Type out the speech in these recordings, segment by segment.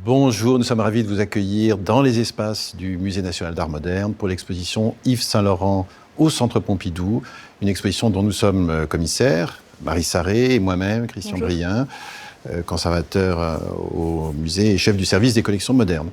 Bonjour, nous sommes ravis de vous accueillir dans les espaces du Musée national d'art moderne pour l'exposition Yves Saint-Laurent au Centre Pompidou, une exposition dont nous sommes commissaires, Marie Sarré et moi-même, Christian Brien, conservateur au musée et chef du service des collections modernes.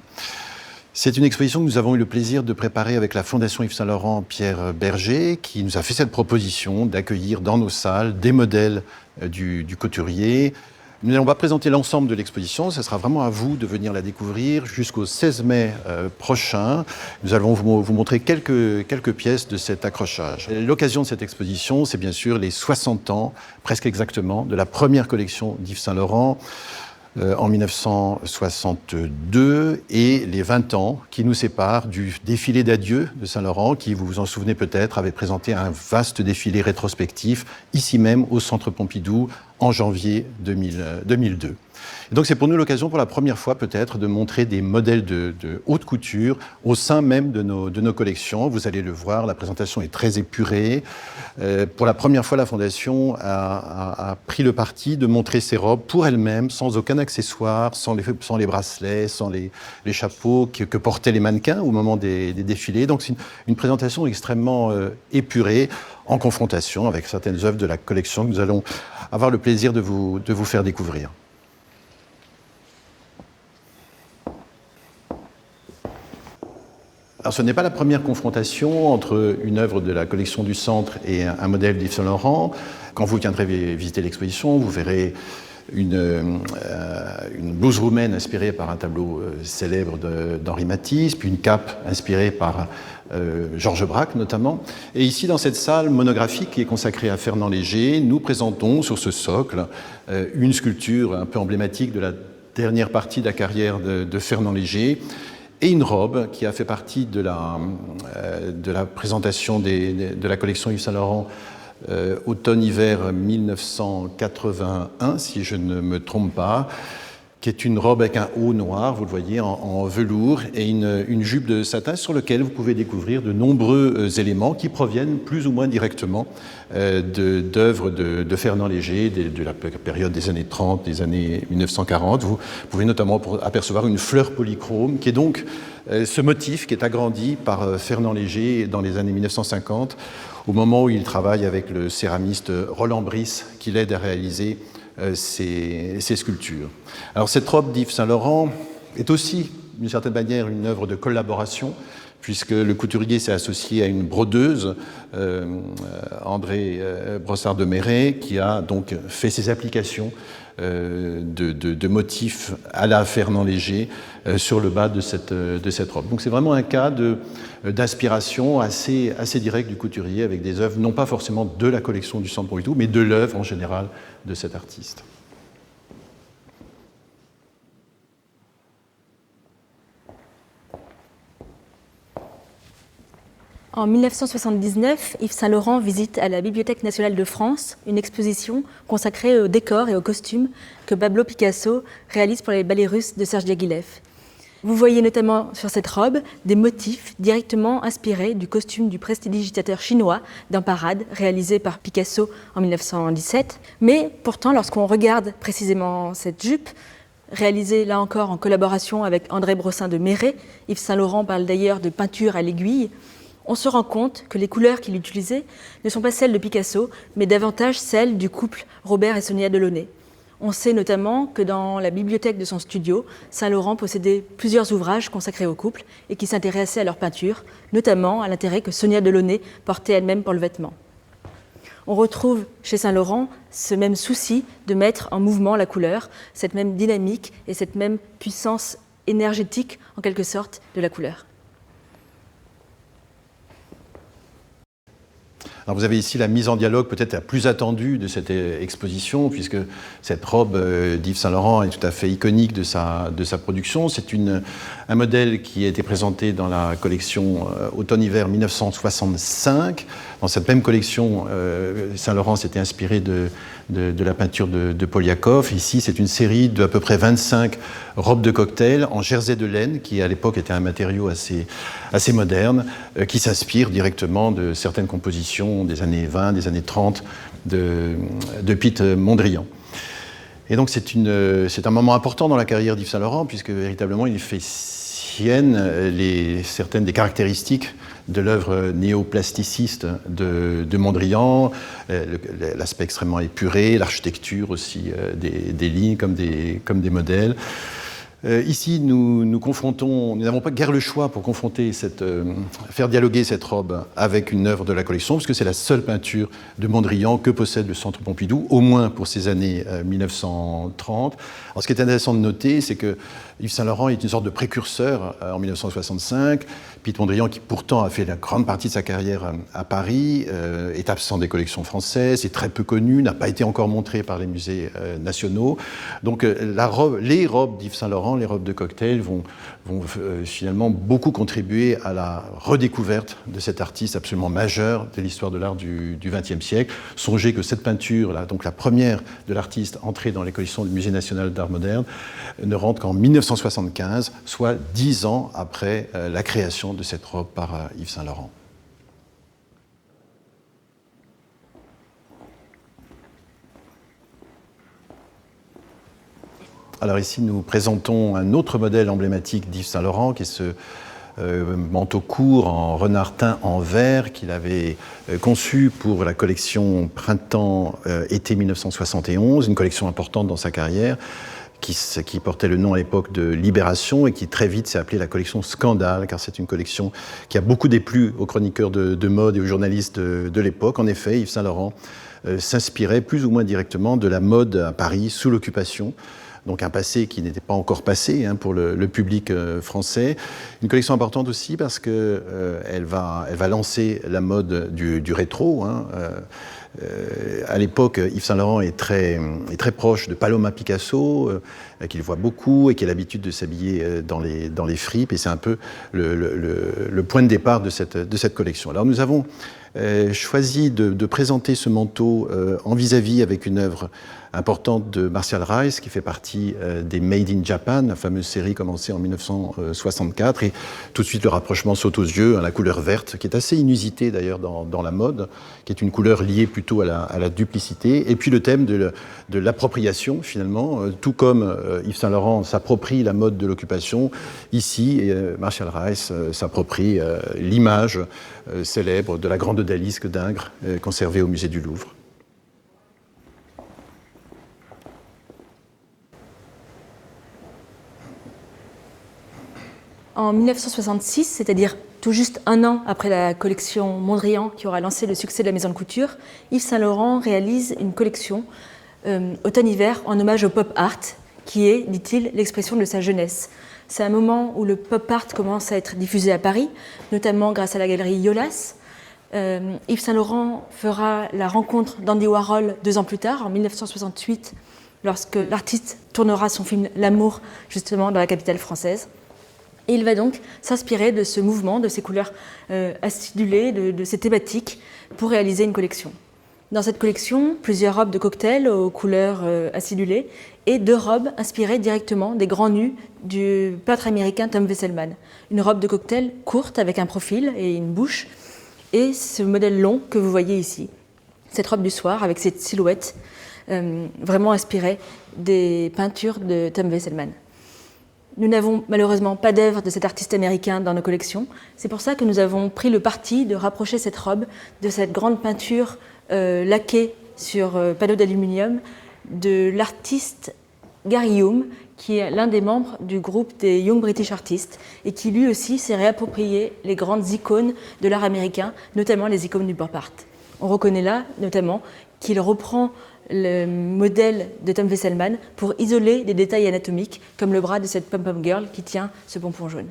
C'est une exposition que nous avons eu le plaisir de préparer avec la Fondation Yves Saint-Laurent Pierre Berger, qui nous a fait cette proposition d'accueillir dans nos salles des modèles du couturier. Nous n'allons pas présenter l'ensemble de l'exposition, ce sera vraiment à vous de venir la découvrir jusqu'au 16 mai prochain. Nous allons vous montrer quelques pièces de cet accrochage. L'occasion de cette exposition, c'est bien sûr les 60 ans, presque exactement, de la première collection d'Yves Saint-Laurent en 1962 et les 20 ans qui nous séparent du défilé d'adieu de Saint-Laurent qui, vous vous en souvenez peut-être, avait présenté un vaste défilé rétrospectif ici même au Centre Pompidou en janvier 2002. Et donc c'est pour nous l'occasion pour la première fois peut-être de montrer des modèles de haute couture au sein même de nos collections. Vous allez le voir, la présentation est très épurée. Pour la première fois, la Fondation a pris le parti de montrer ses robes pour elle-même, sans aucun accessoire, sans les bracelets, sans les chapeaux que portaient les mannequins au moment des défilés. Donc c'est une présentation extrêmement épurée, en confrontation avec certaines œuvres de la collection que nous allons avoir le plaisir de vous faire découvrir. Alors, ce n'est pas la première confrontation entre une œuvre de la collection du Centre et un modèle d'Yves Saint-Laurent. Quand vous viendrez visiter l'exposition, vous verrez une blouse roumaine inspirée par un tableau célèbre d'Henri Matisse, puis une cape inspirée par Georges Braque notamment. Et ici, dans cette salle monographique qui est consacrée à Fernand Léger, nous présentons sur ce socle une sculpture un peu emblématique de la dernière partie de la carrière de Fernand Léger, et une robe qui a fait partie de la présentation de la collection Yves Saint-Laurent automne-hiver 1981, si je ne me trompe pas, qui est une robe avec un haut noir, vous le voyez, en velours, et une jupe de satin sur laquelle vous pouvez découvrir de nombreux éléments qui proviennent plus ou moins directement d'œuvres de Fernand Léger, de la période des années 30, des années 1940. Vous pouvez notamment apercevoir une fleur polychrome, qui est donc ce motif qui est agrandi par Fernand Léger dans les années 1950, au moment où il travaille avec le céramiste Roland Brice, qui l'aide à réaliser ces sculptures. Alors cette robe d'Yves Saint-Laurent est aussi, d'une certaine manière, une œuvre de collaboration, puisque le couturier s'est associé à une brodeuse, André Brossard de Maisret, qui a donc fait ses applications de motifs à la Fernand Léger sur le bas de cette robe. Donc c'est vraiment un cas d'inspiration assez direct du couturier, avec des œuvres non pas forcément de la collection du Centre Pompidou, mais de l'œuvre en général de cet artiste. En 1979, Yves Saint-Laurent visite à la Bibliothèque nationale de France une exposition consacrée aux décors et aux costumes que Pablo Picasso réalise pour les ballets russes de Serge Diaghilev. Vous voyez notamment sur cette robe des motifs directement inspirés du costume du prestidigitateur chinois d'un parade réalisé par Picasso en 1917. Mais pourtant, lorsqu'on regarde précisément cette jupe, réalisée là encore en collaboration avec André Brossard de Maisret, Yves Saint-Laurent parle d'ailleurs de peinture à l'aiguille, on se rend compte que les couleurs qu'il utilisait ne sont pas celles de Picasso, mais davantage celles du couple Robert et Sonia Delaunay. On sait notamment que dans la bibliothèque de son studio, Saint-Laurent possédait plusieurs ouvrages consacrés au couple et qui s'intéressaient à leur peinture, notamment à l'intérêt que Sonia Delaunay portait elle-même pour le vêtement. On retrouve chez Saint-Laurent ce même souci de mettre en mouvement la couleur, cette même dynamique et cette même puissance énergétique, en quelque sorte, de la couleur. Alors vous avez ici la mise en dialogue peut-être la plus attendue de cette exposition, puisque cette robe d'Yves Saint-Laurent est tout à fait iconique de sa production. C'est un modèle qui a été présenté dans la collection automne-hiver 1965. Dans cette même collection, Saint-Laurent s'était inspiré de la peinture de Poliakov. Ici, c'est une série d'à peu près 25 robes de cocktail en jersey de laine, qui à l'époque était un matériau assez moderne, qui s'inspire directement de certaines compositions des années 20, des années 30 de Piet Mondrian. Et donc c'est un moment important dans la carrière d'Yves Saint Laurent, puisque véritablement il fait sienne certaines des caractéristiques de l'œuvre néoplasticiste de Mondrian, l'aspect extrêmement épuré, l'architecture aussi des lignes comme des modèles. Ici, nous n'avons pas guère le choix pour confronter faire dialoguer cette robe avec une œuvre de la collection, parce que c'est la seule peinture de Mondrian que possède le Centre Pompidou, au moins pour ces années 1930. Alors, ce qui est intéressant de noter, c'est que Yves Saint Laurent est une sorte de précurseur en 1965. Piet Mondrian, qui pourtant a fait la grande partie de sa carrière à Paris, est absent des collections françaises, est très peu connu, n'a pas été encore montré par les musées nationaux. Donc les robes d'Yves Saint Laurent, les robes de cocktail, vont finalement beaucoup contribuer à la redécouverte de cet artiste absolument majeur de l'histoire de l'art du XXe siècle. Songez que cette peinture, là, donc la première de l'artiste entrée dans les collections du Musée national d'art moderne, ne rentre qu'en 1975, soit 10 ans après la création de cette robe par Yves Saint Laurent. Alors ici, nous présentons un autre modèle emblématique d'Yves Saint Laurent, qui est ce manteau court en renard teint en vert qu'il avait conçu pour la collection printemps-été 1971, une collection importante dans sa carrière, qui portait le nom à l'époque de Libération et qui très vite s'est appelée la collection Scandale, car c'est une collection qui a beaucoup déplu aux chroniqueurs de mode et aux journalistes de l'époque. En effet, Yves Saint Laurent s'inspirait plus ou moins directement de la mode à Paris sous l'occupation, donc un passé qui n'était pas encore passé pour le public français. Une collection importante aussi parce qu'elle va lancer la mode du rétro. À l'époque, Yves Saint Laurent est très proche de Paloma Picasso, qu'il voit beaucoup et qui a l'habitude de s'habiller dans les fripes, et c'est un peu le point de départ de cette collection. Alors nous avons choisi de présenter ce manteau en vis-à-vis avec une œuvre importante de Martial Rice, qui fait partie des Made in Japan, la fameuse série commencée en 1964, et tout de suite le rapprochement saute aux yeux, la couleur verte, qui est assez inusitée d'ailleurs dans la mode, qui est une couleur liée plutôt à la duplicité, et puis le thème de l'appropriation finalement, tout comme Yves Saint Laurent s'approprie la mode de l'occupation, ici Martial Rice s'approprie l'image célèbre de la grande odalisque d'Ingres, conservée au musée du Louvre. En 1966, c'est-à-dire tout juste un an après la collection Mondrian qui aura lancé le succès de la maison de couture, Yves Saint Laurent réalise une collection automne-hiver en hommage au pop art, qui est, dit-il, l'expression de sa jeunesse. C'est un moment où le pop art commence à être diffusé à Paris, notamment grâce à la galerie Yolas. Yves Saint Laurent fera la rencontre d'Andy Warhol 2 ans plus tard, en 1968, lorsque l'artiste tournera son film L'amour, justement, dans la capitale française. Et il va donc s'inspirer de ce mouvement, de ces couleurs acidulées, de ces thématiques, pour réaliser une collection. Dans cette collection, plusieurs robes de cocktail aux couleurs acidulées et 2 robes inspirées directement des grands nus du peintre américain Tom Wesselmann. Une robe de cocktail courte avec un profil et une bouche, et ce modèle long que vous voyez ici. Cette robe du soir avec cette silhouette vraiment inspirée des peintures de Tom Wesselmann. Nous n'avons malheureusement pas d'œuvre de cet artiste américain dans nos collections. C'est pour ça que nous avons pris le parti de rapprocher cette robe de cette grande peinture laquée sur panneau d'aluminium de l'artiste Gary Hume, qui est l'un des membres du groupe des Young British Artists et qui lui aussi s'est réapproprié les grandes icônes de l'art américain, notamment les icônes du pop art. On reconnaît là notamment qu'il reprend le modèle de Tom Wesselmann pour isoler des détails anatomiques, comme le bras de cette pom-pom girl qui tient ce pompon jaune.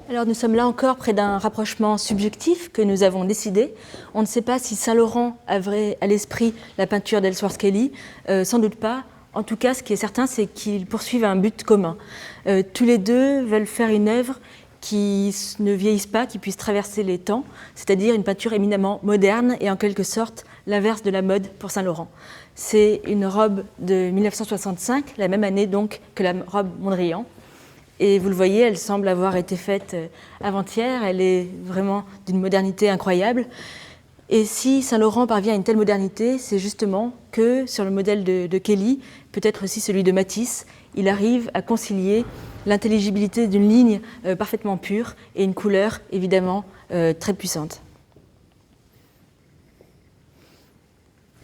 Alors nous sommes là encore près d'un rapprochement subjectif que nous avons décidé. On ne sait pas si Saint Laurent avait à l'esprit la peinture d'Ellsworth Kelly, sans doute pas. En tout cas, ce qui est certain, c'est qu'ils poursuivent un but commun. Tous les deux veulent faire une œuvre qui ne vieillisse pas, qui puisse traverser les temps, c'est-à-dire une peinture éminemment moderne et en quelque sorte l'inverse de la mode pour Saint Laurent. C'est une robe de 1965, la même année donc que la robe Mondrian. Et vous le voyez, elle semble avoir été faite avant-hier. Elle est vraiment d'une modernité incroyable. Et si Saint-Laurent parvient à une telle modernité, c'est justement que sur le modèle de Kelly, peut-être aussi celui de Matisse, il arrive à concilier l'intelligibilité d'une ligne parfaitement pure et une couleur évidemment très puissante.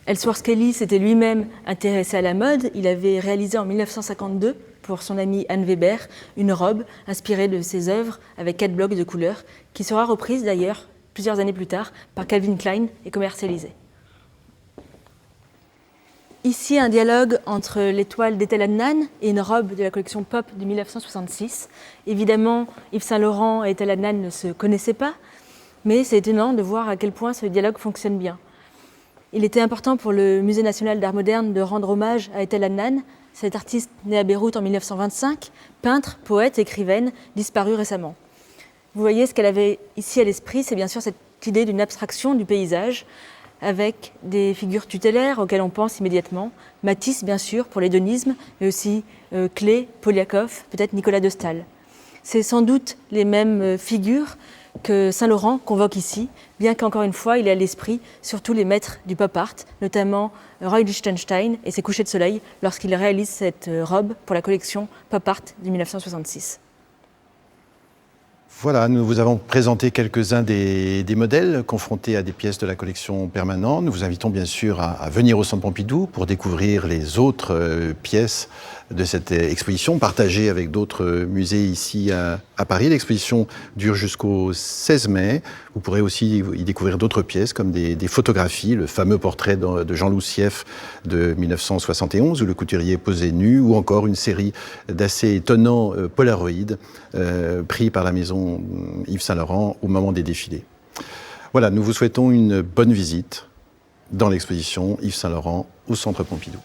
Ellsworth Kelly s'était lui-même intéressé à la mode. Il avait réalisé en 1952 pour son amie Anne Weber une robe inspirée de ses œuvres avec 4 blocs de couleurs, qui sera reprise d'ailleurs plusieurs années plus tard par Calvin Klein et commercialisée. Ici, un dialogue entre l'étoile d'Ethel Adnan et une robe de la collection Pop de 1966. Évidemment, Yves Saint-Laurent et Ethel Adnan ne se connaissaient pas, mais c'est étonnant de voir à quel point ce dialogue fonctionne bien. Il était important pour le Musée national d'art moderne de rendre hommage à Ethel Adnan, cette artiste née à Beyrouth en 1925, peintre, poète, écrivaine, disparue récemment. Vous voyez, ce qu'elle avait ici à l'esprit, c'est bien sûr cette idée d'une abstraction du paysage, avec des figures tutélaires auxquelles on pense immédiatement. Matisse, bien sûr, pour l'hédonisme, mais aussi Klee, Poliakov, peut-être Nicolas de Staël. C'est sans doute les mêmes figures que Saint-Laurent convoque ici, bien qu'encore une fois, il ait à l'esprit surtout les maîtres du pop art, notamment Roy Lichtenstein et ses couchers de soleil, lorsqu'il réalise cette robe pour la collection Pop Art de 1966. Voilà, nous vous avons présenté quelques-uns des modèles confrontés à des pièces de la collection permanente. Nous vous invitons bien sûr à venir au Centre Pompidou pour découvrir les autres pièces de cette exposition, partagée avec d'autres musées ici à Paris. L'exposition dure jusqu'au 16 mai. Vous pourrez aussi y découvrir d'autres pièces comme des photographies, le fameux portrait de Jean Loussieff de 1971 où le couturier posait nu, ou encore une série d'assez étonnants polaroïdes pris par la maison Yves Saint-Laurent au moment des défilés. Voilà, nous vous souhaitons une bonne visite dans l'exposition Yves Saint-Laurent au Centre Pompidou.